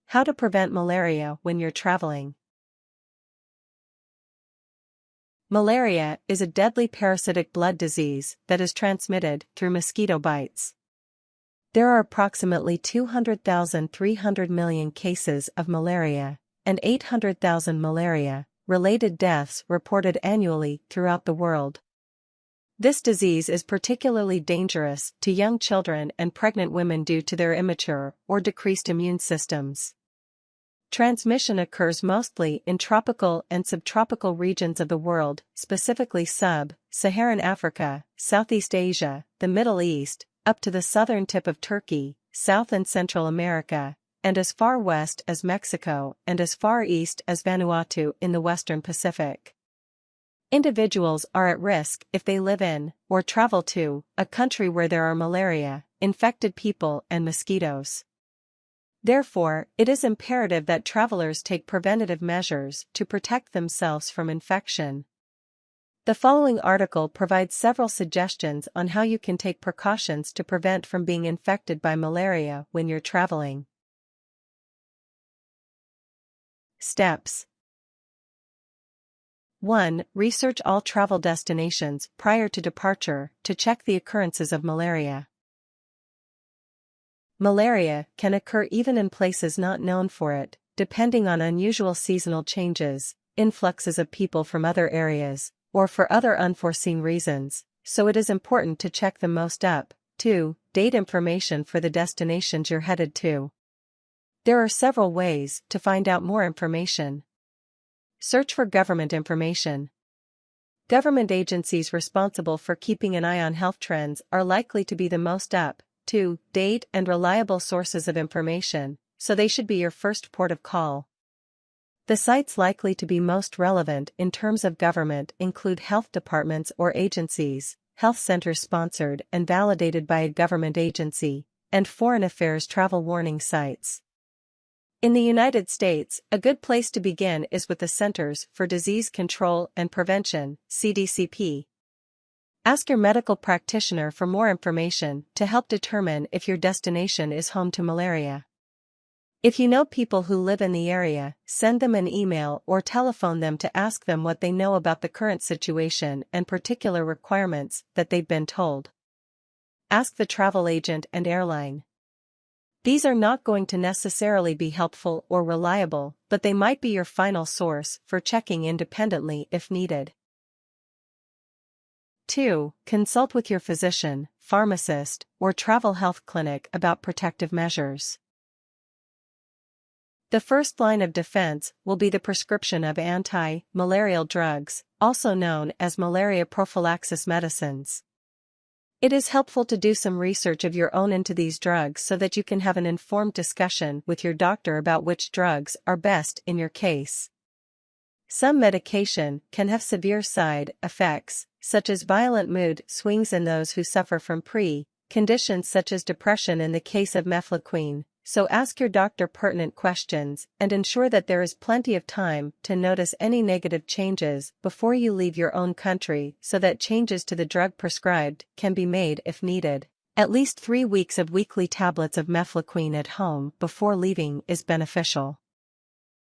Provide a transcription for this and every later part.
How to prevent malaria when you're traveling. Malaria is a deadly parasitic blood disease that is transmitted through mosquito bites. There are approximately 200,300 million cases of malaria and 800,000 malaria-related deaths reported annually throughout the world. This disease is particularly dangerous to young children and pregnant women due to their immature or decreased immune systems. Transmission occurs mostly in tropical and subtropical regions of the world, specifically sub-Saharan Africa, Southeast Asia, the Middle East, up to the southern tip of Turkey, South and Central America, and as far west as Mexico and as far east as Vanuatu in the Western Pacific. Individuals are at risk if they live in, or travel to, a country where there are malaria-infected people and mosquitoes. Therefore, it is imperative that travelers take preventative measures to protect themselves from infection. The following article provides several suggestions on how you can take precautions to prevent from being infected by malaria when you're traveling. Steps. 1. Research all travel destinations prior to departure to check the occurrences of malaria. Malaria can occur even in places not known for it, depending on unusual seasonal changes, influxes of people from other areas, or for other unforeseen reasons, so it is important to check the most up-to-date information for the destinations you're headed to. There are several ways to find out more information. Search for government information. Government agencies responsible for keeping an eye on health trends are likely to be the most up-to-date and reliable sources of information, so they should be your first port of call. The sites likely to be most relevant in terms of government include health departments or agencies, health centers sponsored and validated by a government agency, and foreign affairs travel warning sites. In the United States, a good place to begin is with the Centers for Disease Control and Prevention, CDCP. Ask your medical practitioner for more information to help determine if your destination is home to malaria. If you know people who live in the area, send them an email or telephone them to ask them what they know about the current situation and particular requirements that they've been told. Ask the travel agent and airline. These are not going to necessarily be helpful or reliable, but they might be your final source for checking independently if needed. 2. Consult with your physician, pharmacist, or travel health clinic about protective measures. The first line of defense will be the prescription of anti-malarial drugs, also known as malaria prophylaxis medicines. It is helpful to do some research of your own into these drugs so that you can have an informed discussion with your doctor about which drugs are best in your case. Some medication can have severe side effects, such as violent mood swings in those who suffer from conditions such as depression in the case of mefloquine, so ask your doctor pertinent questions and ensure that there is plenty of time to notice any negative changes before you leave your own country so that changes to the drug prescribed can be made if needed. At least 3 weeks of weekly tablets of mefloquine at home before leaving is beneficial.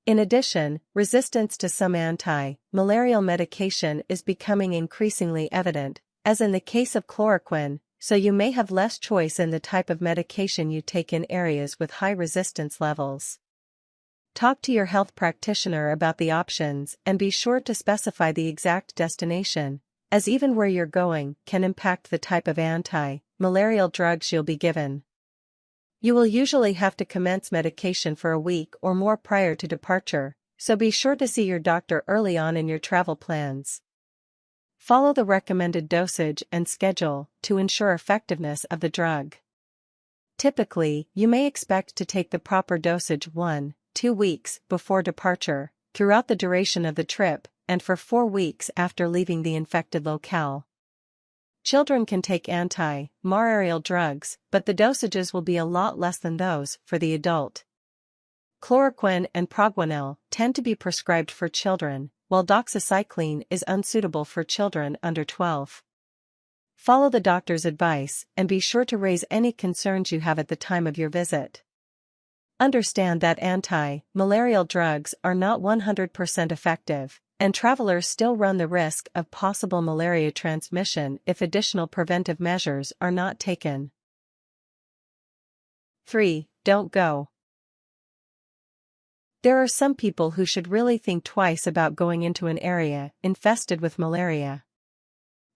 In addition, resistance to some anti-malarial medication is becoming increasingly evident, as in the case of chloroquine, so you may have less choice in the type of medication you take in areas with high resistance levels. Talk to your health practitioner about the options and be sure to specify the exact destination, as even where you're going can impact the type of anti-malarial drugs you'll be given. You will usually have to commence medication for a week or more prior to departure, so be sure to see your doctor early on in your travel plans. Follow the recommended dosage and schedule to ensure effectiveness of the drug. Typically, you may expect to take the proper dosage 1-2 weeks before departure, throughout the duration of the trip, and for 4 weeks after leaving the infected locale. Children can take anti-malarial drugs, but the dosages will be a lot less than those for the adult. Chloroquine and proguanil tend to be prescribed for children, while doxycycline is unsuitable for children under 12. Follow the doctor's advice and be sure to raise any concerns you have at the time of your visit. Understand that anti-malarial drugs are not 100% effective, and travelers still run the risk of possible malaria transmission if additional preventive measures are not taken. 3. Don't go. There are some people who should really think twice about going into an area infested with malaria.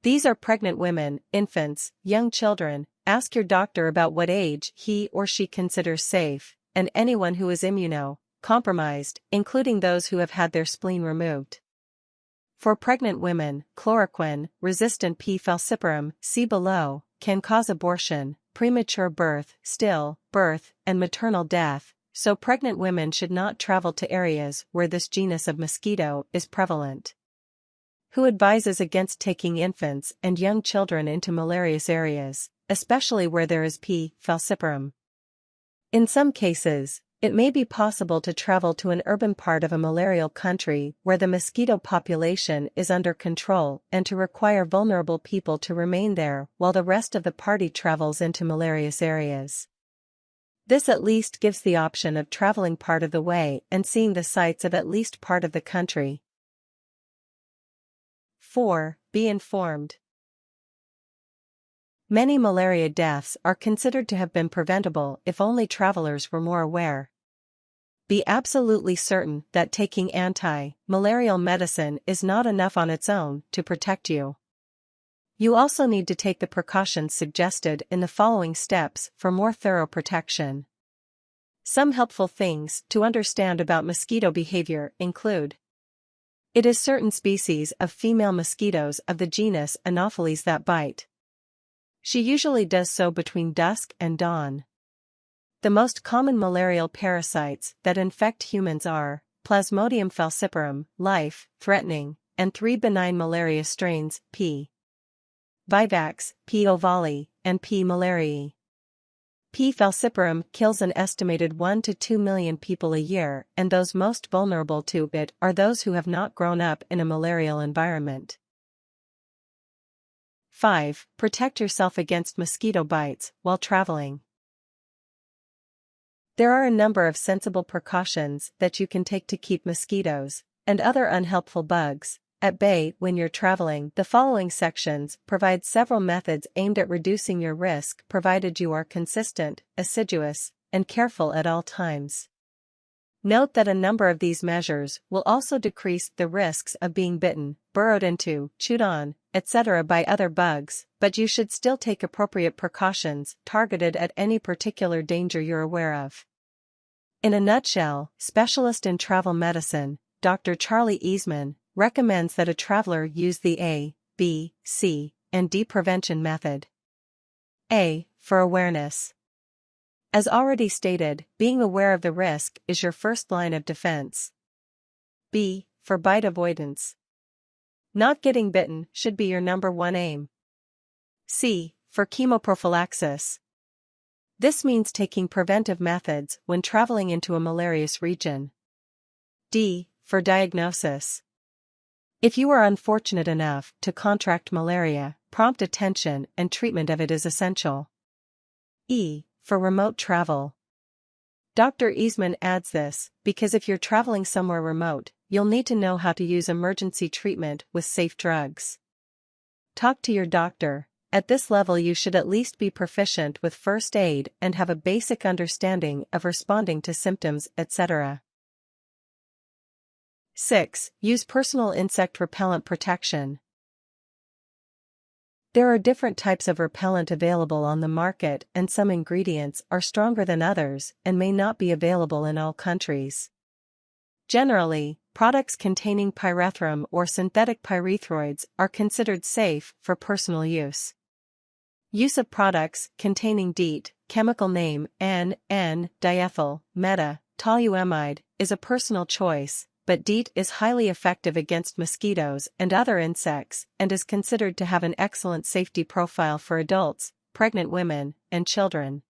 These are pregnant women, infants, young children. Ask your doctor about what age he or she considers safe, and anyone who is immunocompromised, including those who have had their spleen removed. For pregnant women, chloroquine-resistant P. falciparum, see below, can cause abortion, premature birth, stillbirth, and maternal death, so pregnant women should not travel to areas where this genus of mosquito is prevalent. Who advises against taking infants and young children into malarious areas, especially where there is P. falciparum? In some cases, it may be possible to travel to an urban part of a malarial country where the mosquito population is under control and to require vulnerable people to remain there while the rest of the party travels into malarious areas. This at least gives the option of traveling part of the way and seeing the sights of at least part of the country. 4. Be informed. Many malaria deaths are considered to have been preventable if only travelers were more aware. Be absolutely certain that taking anti-malarial medicine is not enough on its own to protect you. You also need to take the precautions suggested in the following steps for more thorough protection. Some helpful things to understand about mosquito behavior include: it is certain species of female mosquitoes of the genus Anopheles that bite. She usually does so between dusk and dawn. The most common malarial parasites that infect humans are Plasmodium falciparum, life-threatening, and 3 benign malaria strains, P. vivax, P. ovale, and P. malariae. P. falciparum kills an estimated 1 to 2 million people a year, and those most vulnerable to it are those who have not grown up in a malarial environment. 5. Protect yourself against mosquito bites while traveling. There are a number of sensible precautions that you can take to keep mosquitoes and other unhelpful bugs at bay when you're traveling. The following sections provide several methods aimed at reducing your risk provided you are consistent, assiduous, and careful at all times. Note that a number of these measures will also decrease the risks of being bitten, burrowed into, chewed on, etc. by other bugs, but you should still take appropriate precautions targeted at any particular danger you're aware of. In a nutshell, specialist in travel medicine, Dr. Charlie Eastman, recommends that a traveler use the A, B, C, and D prevention method. A. For awareness. As already stated, being aware of the risk is your first line of defense. B. For bite avoidance. Not getting bitten should be your number one aim. C. For chemoprophylaxis. This means taking preventive methods when traveling into a malarious region. D. For diagnosis. If you are unfortunate enough to contract malaria, prompt attention and treatment of it is essential. E. For remote travel. Dr. Eastman adds this because if you're traveling somewhere remote, you'll need to know how to use emergency treatment with safe drugs. Talk to your doctor. At this level you should at least be proficient with first aid and have a basic understanding of responding to symptoms, etc. 6. Use personal insect repellent protection. There are different types of repellent available on the market, and some ingredients are stronger than others and may not be available in all countries. Generally, products containing pyrethrum or synthetic pyrethroids are considered safe for personal use. Use of products containing DEET, chemical name N,N-diethyl, meta-toluamide, is a personal choice, but DEET is highly effective against mosquitoes and other insects and is considered to have an excellent safety profile for adults, pregnant women, and children.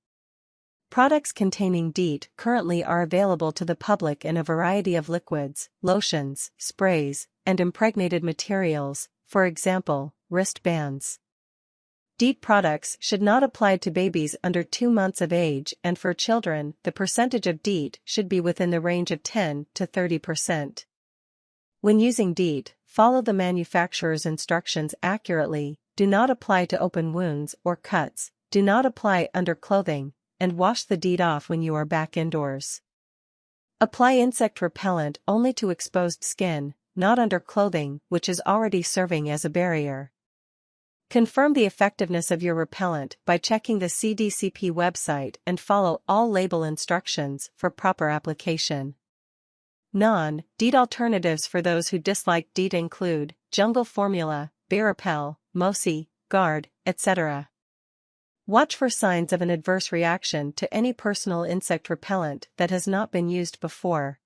Products containing DEET currently are available to the public in a variety of liquids, lotions, sprays, and impregnated materials, for example, wristbands. DEET products should not apply to babies under 2 months of age, and for children, the percentage of DEET should be within the range of 10 to 30%. When using DEET, follow the manufacturer's instructions accurately, do not apply to open wounds or cuts, do not apply under clothing, and wash the DEET off when you are back indoors. Apply insect repellent only to exposed skin, not under clothing, which is already serving as a barrier. Confirm the effectiveness of your repellent by checking the CDCP website and follow all label instructions for proper application. Non-DEET alternatives for those who dislike DEET include Jungle Formula, Repel, Mosi, Guard, etc. Watch for signs of an adverse reaction to any personal insect repellent that has not been used before.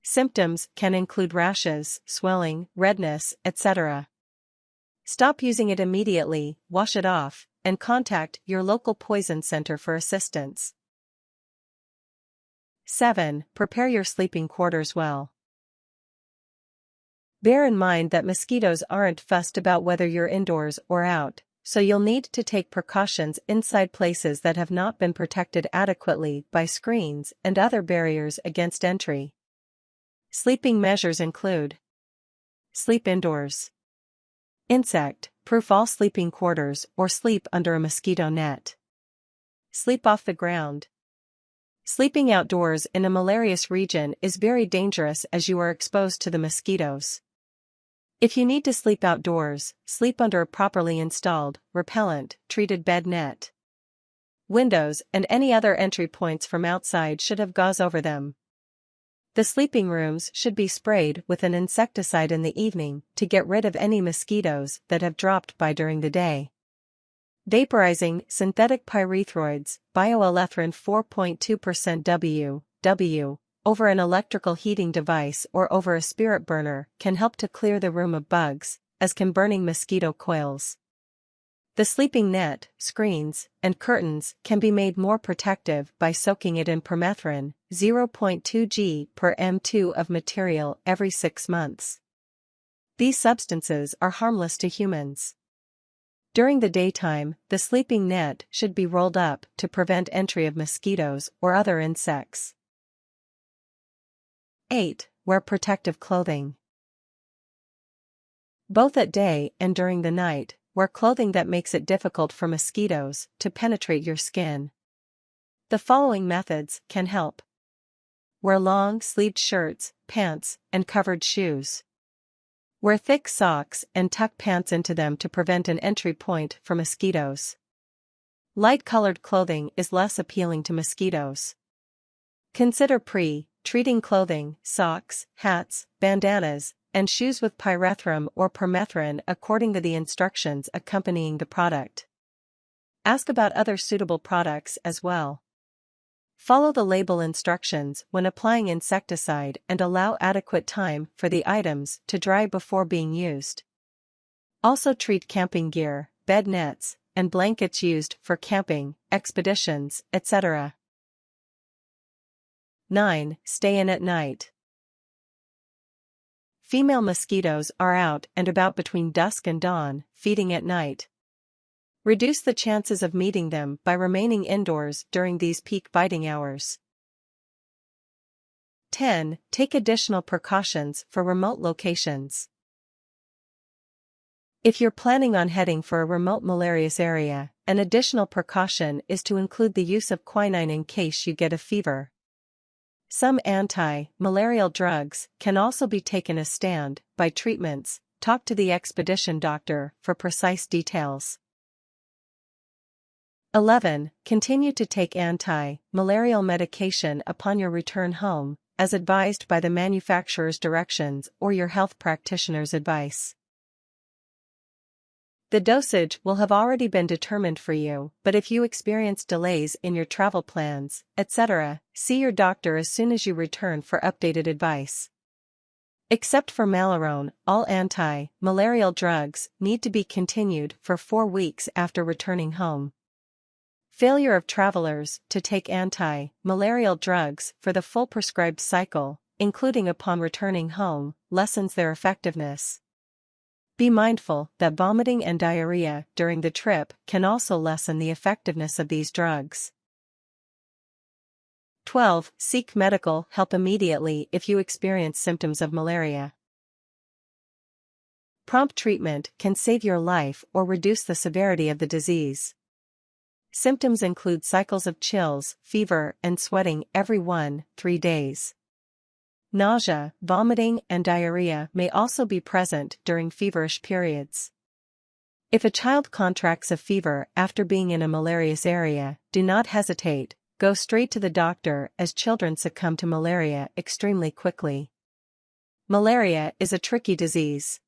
Symptoms can include rashes, swelling, redness, etc. Stop using it immediately, wash it off, and contact your local poison center for assistance. 7. Prepare your sleeping quarters well. Bear in mind that mosquitoes aren't fussed about whether you're indoors or out, so you'll need to take precautions inside places that have not been protected adequately by screens and other barriers against entry. Sleeping measures include: sleep indoors. Insect-proof all sleeping quarters or sleep under a mosquito net. Sleep off the ground. Sleeping outdoors in a malarious region is very dangerous as you are exposed to the mosquitoes. If you need to sleep outdoors, sleep under a properly installed, repellent-treated bed net. Windows and any other entry points from outside should have gauze over them. The sleeping rooms should be sprayed with an insecticide in the evening to get rid of any mosquitoes that have dropped by during the day. Vaporizing synthetic pyrethroids, bioelectrin 4.2% W, over an electrical heating device or over a spirit burner can help to clear the room of bugs, as can burning mosquito coils. The sleeping net, screens, and curtains can be made more protective by soaking it in permethrin, 0.2 g per m2 of material every 6 months. These substances are harmless to humans. During the daytime, the sleeping net should be rolled up to prevent entry of mosquitoes or other insects. 8. Wear protective clothing. Both at day and during the night, wear clothing that makes it difficult for mosquitoes to penetrate your skin. The following methods can help. Wear long-sleeved shirts, pants, and covered shoes. Wear thick socks and tuck pants into them to prevent an entry point for mosquitoes. Light-colored clothing is less appealing to mosquitoes. Consider pre-treating clothing, socks, hats, bandanas, and shoes with pyrethrum or permethrin according to the instructions accompanying the product. Ask about other suitable products as well. Follow the label instructions when applying insecticide and allow adequate time for the items to dry before being used. Also treat camping gear, bed nets, and blankets used for camping, expeditions, etc. 9. Stay in at night. Female mosquitoes are out and about between dusk and dawn, feeding at night. Reduce the chances of meeting them by remaining indoors during these peak biting hours. 10. Take additional precautions for remote locations. If you're planning on heading for a remote malarious area, an additional precaution is to include the use of quinine in case you get a fever. Some anti-malarial drugs can also be taken as stand-by treatments. Talk to the expedition doctor for precise details. 11. Continue to take anti-malarial medication upon your return home, as advised by the manufacturer's directions or your health practitioner's advice. The dosage will have already been determined for you, but if you experience delays in your travel plans, etc., see your doctor as soon as you return for updated advice. Except for malaria-prone, all anti-malarial drugs need to be continued for 4 weeks after returning home. Failure of travelers to take anti-malarial drugs for the full prescribed cycle, including upon returning home, lessens their effectiveness. Be mindful that vomiting and diarrhea during the trip can also lessen the effectiveness of these drugs. 12. Seek medical help immediately if you experience symptoms of malaria. Prompt treatment can save your life or reduce the severity of the disease. Symptoms include cycles of chills, fever, and sweating every 1-3 days. Nausea, vomiting, and diarrhea may also be present during feverish periods. If a child contracts a fever after being in a malarious area, do not hesitate, go straight to the doctor as children succumb to malaria extremely quickly. Malaria is a tricky disease.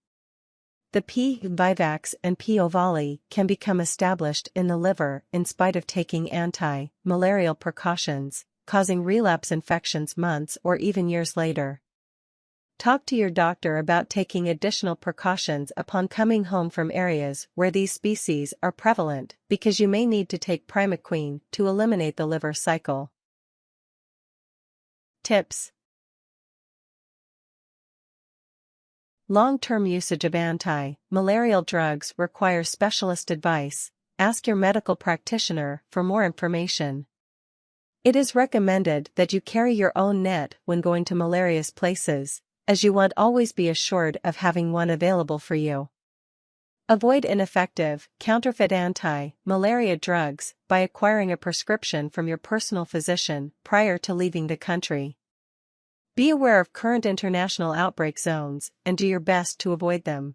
The P. vivax and P. ovale can become established in the liver in spite of taking anti-malarial precautions, causing relapse infections months or even years later. Talk to your doctor about taking additional precautions upon coming home from areas where these species are prevalent, because you may need to take primaquine to eliminate the liver cycle. Tips. Long-term usage of anti-malarial drugs requires specialist advice. Ask your medical practitioner for more information. It is recommended that you carry your own net when going to malarious places, as you want always be assured of having one available for you. Avoid ineffective, counterfeit anti-malaria drugs by acquiring a prescription from your personal physician prior to leaving the country. Be aware of current international outbreak zones and do your best to avoid them.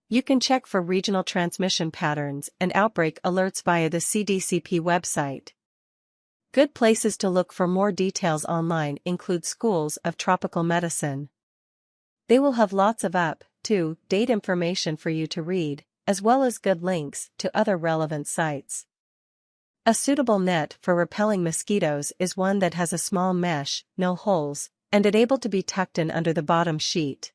You can check for regional transmission patterns and outbreak alerts via the CDCP website. Good places to look for more details online include schools of tropical medicine. They will have lots of up-to-date information for you to read, as well as good links to other relevant sites. A suitable net for repelling mosquitoes is one that has a small mesh, no holes, and it able to be tucked in under the bottom sheet.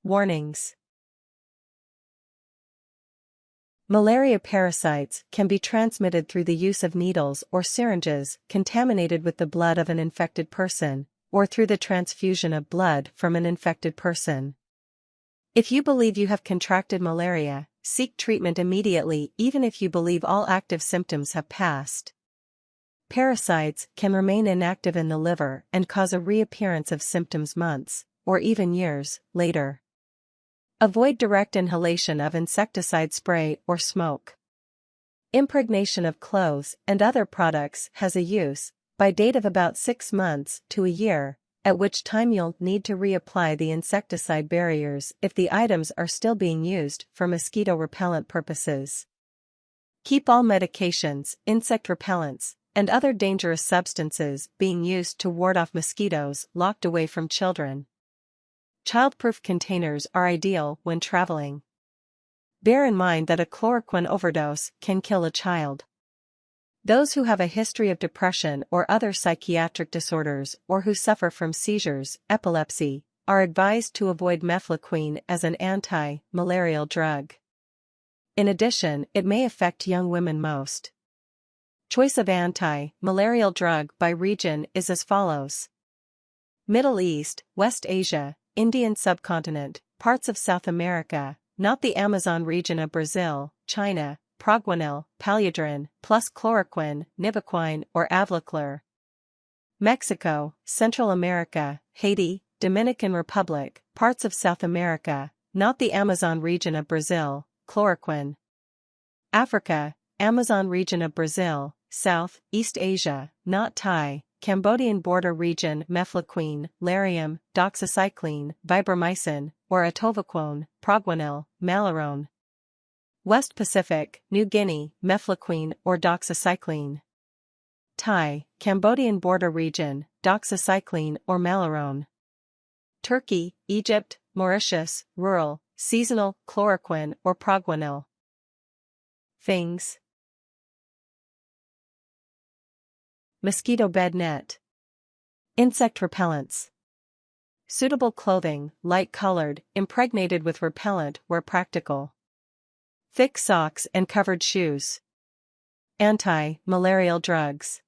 Warnings. Malaria parasites can be transmitted through the use of needles or syringes contaminated with the blood of an infected person, or through the transfusion of blood from an infected person. If you believe you have contracted malaria, seek treatment immediately even if you believe all active symptoms have passed. Parasites can remain inactive in the liver and cause a reappearance of symptoms months, or even years, later. Avoid direct inhalation of insecticide spray or smoke. Impregnation of clothes and other products has a use-by date of about 6 months to a year, at which time you'll need to reapply the insecticide barriers if the items are still being used for mosquito repellent purposes. Keep all medications, insect repellents, and other dangerous substances being used to ward off mosquitoes locked away from children. Childproof containers are ideal when traveling. Bear in mind that a chloroquine overdose can kill a child. Those who have a history of depression or other psychiatric disorders or who suffer from seizures, epilepsy, are advised to avoid mefloquine as an anti-malarial drug. In addition, it may affect young women most. Choice of anti-malarial drug by region is as follows: Middle East, West Asia, Indian subcontinent, parts of South America, not the Amazon region of Brazil, China, Proguanil, Paliodrin, plus chloroquine, nivaquine or Avlaclor. Mexico, Central America, Haiti, Dominican Republic, parts of South America, not the Amazon region of Brazil, chloroquine. Africa, Amazon region of Brazil, South, East Asia, not Thai, Cambodian border region mefloquine, larium, doxycycline, vibromycin, or atovaquone, proguanil, malarone. West Pacific, New Guinea, mefloquine or doxycycline. Thai, Cambodian border region, doxycycline or malarone. Turkey, Egypt, Mauritius, rural, seasonal, chloroquine or proguanil. Things. Mosquito bed net. Insect repellents. Suitable clothing, light-colored, impregnated with repellent where practical. Thick socks and covered shoes. Anti-malarial drugs.